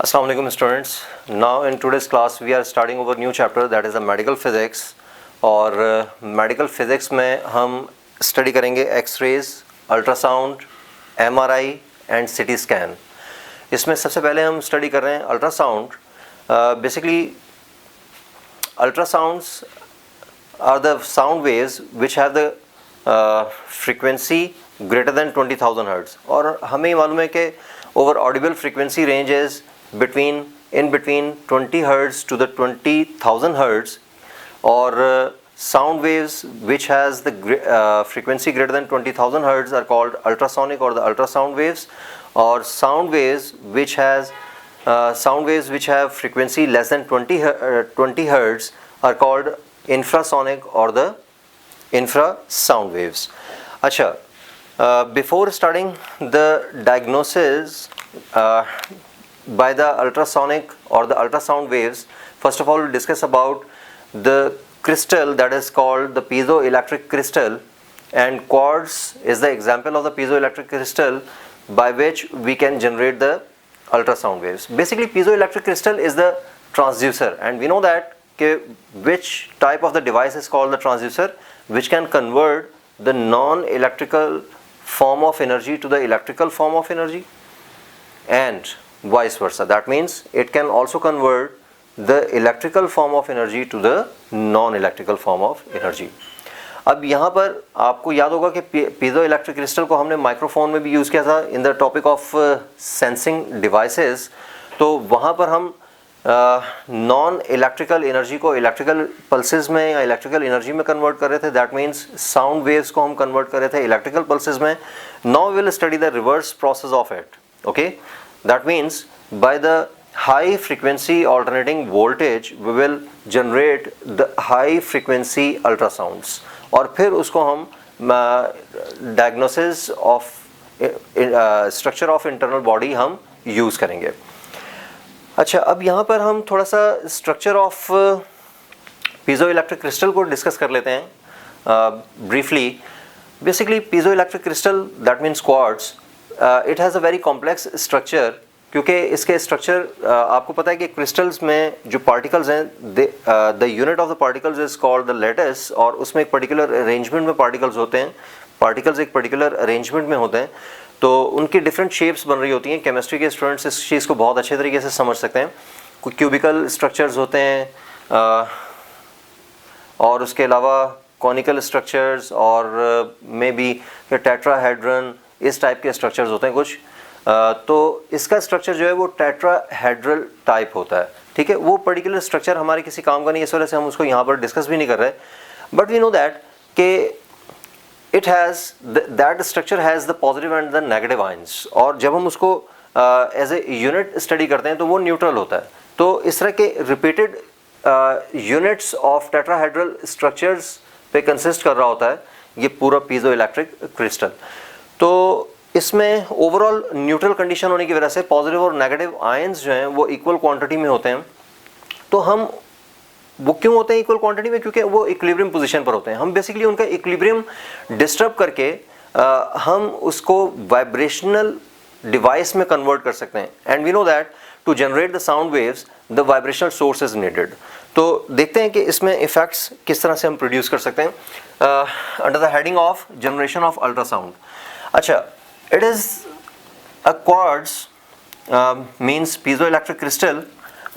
Assalamu alaikum students. Now in today's class we are starting over new chapter, that is the medical physics. और medical physics में हम study करेंगे x rays, ultrasound, MRI and CT scan. इसमें सबसे पहले हम study कर रहे हैं ultrasound. Basically ultrasounds are the sound waves which have the frequency greater than 20,000 hertz. और हमें मालूम है कि over audible frequency range is between 20 hertz to the 20,000 hertz, or sound waves which has the frequency greater than 20,000 hertz are called ultrasonic or the ultrasound waves, or sound waves which have frequency less than 20 hertz are called infrasonic or the infrasound waves. अच्छा, before starting the diagnosis by the ultrasonic or the ultrasound waves, first of all we'll discuss about the crystal that is called the piezoelectric crystal, and quartz is the example of the piezoelectric crystal by which we can generate the ultrasound waves. Basically piezoelectric crystal is the transducer, and we know that which type of the device is called the transducer, which can convert the non-electrical form of energy to the electrical form of energy, and vice versa. That means it can also convert the electrical form of energy to the non-electrical form of energy. अब यहाँ पर आपको याद होगा कि piezo electric crystal को हमने microphone में भी यूज़ किया था in the topic of sensing devices. तो वहाँ पर हम नॉन इलेक्ट्रिकल एनर्जी को इलेक्ट्रिकल पल्सेस में या इलेक्ट्रिकल एनर्जी में कन्वर्ट कर रहे थे. दैट मीन्स साउंड वेव्स को हम कन्वर्ट कर रहे थे इलेक्ट्रिकल पल्सेस में. Now will study the reverse process of it. Okay, that means by the high frequency alternating voltage we will generate the high frequency ultrasounds, और फिर उसको हम diagnosis of structure of internal body हम use करेंगे. अच्छा, अब यहाँ पर हम थोड़ा सा structure of piezoelectric crystal को discuss कर लेते हैं briefly. Basically piezoelectric crystal, that means quartz, it has a very complex structure, क्योंकि इसके स्ट्रक्चर आपको पता है कि क्रिस्टल्स में जो पार्टिकल्स हैं the unit of the particles is called the lattice, और उसमें एक पर्टिकुलर अरेंजमेंट में पार्टिकल्स होते हैं. पार्टिकल्स एक पर्टिकुलर अरेंजमेंट में होते हैं, तो उनकी डिफरेंट शेप्स बन रही होती हैं. केमिस्ट्री के स्टूडेंट्स इस चीज़ को बहुत अच्छे तरीके से समझ सकते हैं. कुछ क्यूबिकल स्ट्रक्चर्स होते हैं और उसके अलावा कॉनिकल स्ट्रक्चर्स और मे बी टेट्राहेड्रन, इस टाइप के स्ट्रक्चर्स होते हैं कुछ. तो इसका स्ट्रक्चर जो है वो टेट्राहेड्रल टाइप होता है. ठीक है, वो पर्टिकुलर स्ट्रक्चर हमारे किसी काम का नहीं, इस वजह से हम उसको यहाँ पर डिस्कस भी नहीं कर रहे. बट वी नो दैट कि it has that structure has the positive and the negative ions, और जब हम उसको एज ए यूनिट स्टडी करते हैं तो वो न्यूट्रल होता है. तो इस तरह के repeated units of tetrahedral structures पे कंसिस्ट कर रहा होता है ये पूरा पीजो इलेक्ट्रिक क्रिस्टल. तो इसमें ओवरऑल न्यूट्रल कंडीशन होने की वजह से पॉजिटिव और नेगेटिव आयंस जो हैं वो इक्वल क्वांटिटी में होते हैं. तो हम वो क्यों होते हैं इक्वल क्वांटिटी में? क्योंकि वो इक्विलिब्रियम पोजीशन पर होते हैं. हम बेसिकली उनका इक्विलिब्रियम डिस्टर्ब करके हम उसको वाइब्रेशनल डिवाइस में कन्वर्ट कर सकते हैं. And we know that to generate the sound waves the vibrational source is needed. तो देखते हैं कि इसमें इफेक्ट्स किस तरह से हम प्रोड्यूस कर सकते हैं under the heading of generation of ultrasound. अच्छा, it is a quartz means piezoelectric crystal,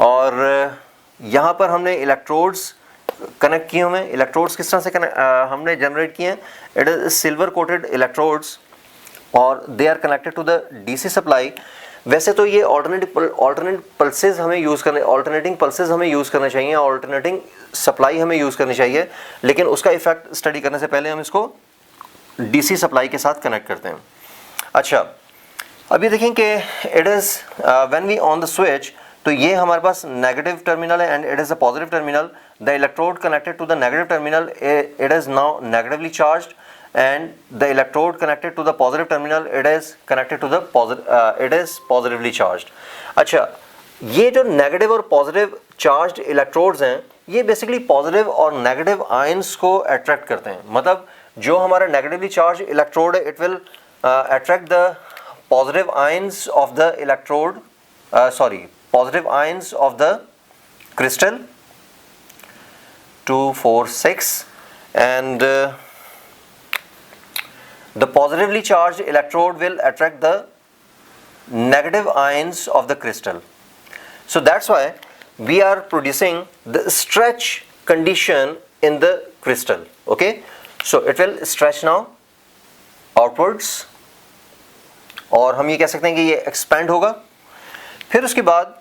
और यहाँ पर हमने इलेक्ट्रोड्स कनेक्ट किए हुए हैं. इलेक्ट्रोड्स किस तरह से हमने जनरेट किए हैं? It is silver coated electrodes और they are connected to the DC supply. वैसे तो ये ऑल्टरनेट पल्सेस हमें यूज़ करने ऑल्टरनेटिंग पल्सेस हमें यूज़ करने चाहिए, ऑल्टरनेटिंग सप्लाई हमें यूज़ करनी चाहिए, लेकिन उसका इफेक्ट स्टडी करने से पहले हम इसको डीसी सप्लाई के साथ कनेक्ट करते हैं. अच्छा, अभी देखें कि it is when we on the switch, तो ये हमारे पास नेगेटिव टर्मिनल है and it is a positive terminal. The electrode connected to the negative terminal, it is now negatively charged, and the electrode connected to the positive terminal, it is connected to the it is positively charged. अच्छा, ये जो negative और positive charged electrodes हैं ये basically positive और negative ions को attract करते हैं. मतलब जो हमारा नेगेटिवली चार्ज इलेक्ट्रोड है, it will attract the positive ions of the electrode, positive ions of the crystal 2, 4, 6 and the positively charged electrode will attract the negative ions of the crystal. So that's why we are producing the stretch condition in the crystal. Okay, so it will stretch now outwards और हम ये कह सकते हैं कि ये expand होगा. फिर उसके बाद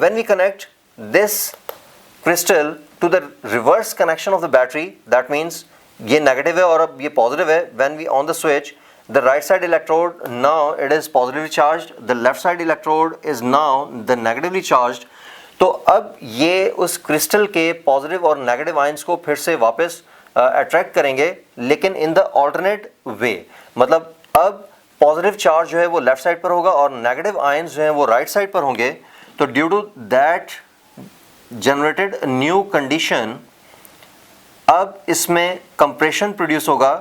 when we connect this crystal to the reverse connection of the battery, that means ये नेगेटिव है और अब ये पॉजिटिव है. When we on the switch, the right side electrode now it is positively charged, the left side electrode is now the negatively charged. तो अब ये उस क्रिस्टल के पॉजिटिव और नेगेटिव आयंस को फिर से वापस अट्रैक्ट करेंगे, लेकिन इन द ऑल्टरनेट वे. मतलब अब पॉजिटिव चार्ज जो है वो लेफ्ट साइड पर होगा और नेगेटिव आयंस जो हैं वो राइट साइड पर होंगे. तो due to that generated new condition, अब इसमें कंप्रेशन प्रोड्यूस होगा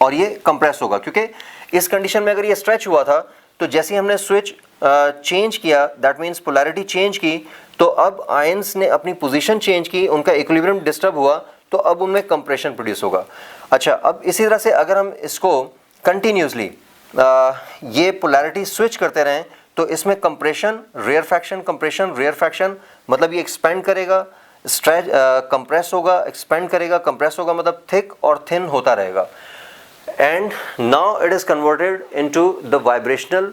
और ये कंप्रेस होगा. क्योंकि इस कंडीशन में अगर ये स्ट्रेच हुआ था तो जैसे ही हमने स्विच चेंज किया, दैट मीन्स पोलैरिटी चेंज की, तो अब आयंस ने अपनी पोजीशन चेंज की, उनका इक्विलिब्रियम डिस्टर्ब हुआ, तो अब उनमें कंप्रेशन प्रोड्यूस होगा. अच्छा, अब इसी तरह से अगर हम इसको कंटिन्यूसली ये पोलैरिटी स्विच करते रहें तो इसमें compression, rare fraction, compression, rare fraction, मतलब ये एक्सपेंड करेगा, स्ट्रेच कंप्रेस होगा, एक्सपेंड करेगा, कंप्रेस होगा, मतलब थिक और थिन होता रहेगा. And now it is converted into the vibrational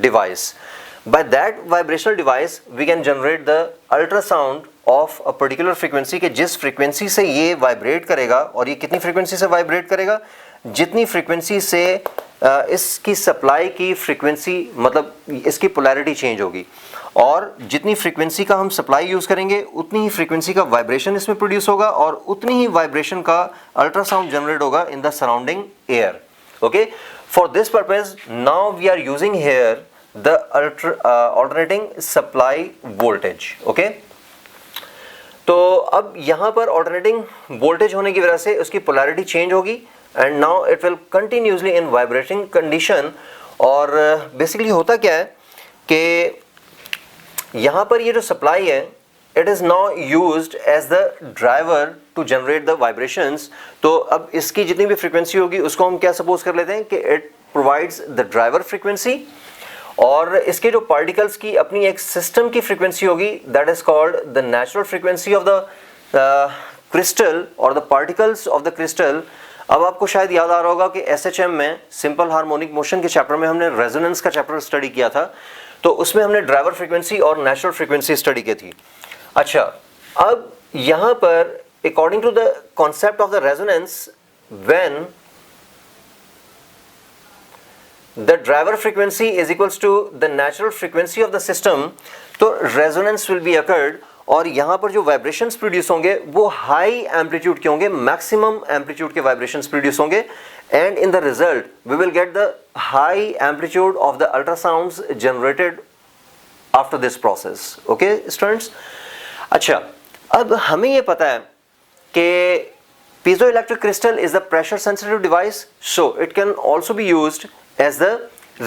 device. By that vibrational device we can generate the ultrasound of a particular frequency कि जिस frequency से ये vibrate करेगा, और ये कितनी frequency से vibrate करेगा, जितनी frequency से इसकी supply की frequency, मतलब इसकी polarity change होगी, और जितनी फ्रीक्वेंसी का हम सप्लाई यूज़ करेंगे उतनी ही फ्रीक्वेंसी का वाइब्रेशन इसमें प्रोड्यूस होगा और उतनी ही वाइब्रेशन का अल्ट्रासाउंड जनरेट होगा in the surrounding air. Okay, for this purpose now we are using here the alternating supply voltage. Okay, तो अब यहाँ पर ऑल्टरनेटिंग वोल्टेज होने की वजह से उसकी पोलैरिटी चेंज होगी and now it will continuously in vibrating condition. और बेसिकली होता क्या है कि यहाँ पर ये जो सप्लाई है, it is now used as the driver to generate the vibrations. तो अब इसकी जितनी भी फ्रीक्वेंसी होगी उसको हम क्या सपोज कर लेते हैं कि it provides the driver frequency, और इसके जो पार्टिकल्स की अपनी एक सिस्टम की फ्रीक्वेंसी होगी, that is called the natural frequency of the crystal और the particles of the crystal. अब आपको शायद याद आ रहा होगा कि SHM में सिंपल हार्मोनिक मोशन के चैप्टर में हमने रेजोनेंस का चैप्टर स्टडी किया था, तो उसमें हमने ड्राइवर फ्रीक्वेंसी और नेचुरल फ्रीक्वेंसी स्टडी की थी. अच्छा, अब यहाँ पर according to the concept of the resonance, when the driver frequency is equals to the natural frequency of the system, तो रेजोनेंस विल बी अकर्ड, और यहाँ पर जो वाइब्रेशंस प्रोड्यूस होंगे वो हाई एम्पलीट्यूड के होंगे, मैक्सिमम एम्पलीट्यूड के वाइब्रेशंस प्रोड्यूस होंगे, and in the result we will get the high amplitude of the ultrasounds generated after this process. Okay students? अच्छा, अब हमें ये पता है कि piezoelectric crystal is a pressure sensitive device, so it can also be used as the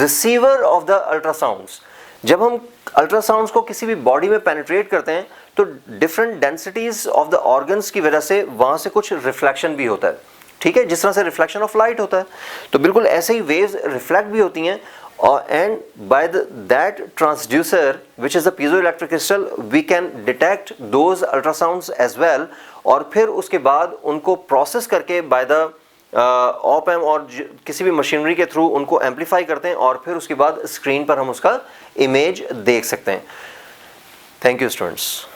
receiver of the ultrasounds. जब हम ultrasounds को किसी भी बॉडी में पेनिट्रेट करते हैं तो different densities of the organs की वजह से वहाँ से कुछ रिफ्लेक्शन भी होता है. ठीक है, जिस तरह से रिफ्लेक्शन ऑफ लाइट होता है, तो बिल्कुल ऐसे ही वेव्स रिफ्लेक्ट भी होती हैं, और and by that transducer which is the piezoelectric crystal we can detect those ultrasounds as well, और फिर उसके बाद उनको प्रोसेस करके बाय द ऑप एम और किसी भी मशीनरी के थ्रू उनको एम्पलीफाई करते हैं, और फिर उसके बाद स्क्रीन पर हम उसका इमेज देख सकते हैं. Thank you students.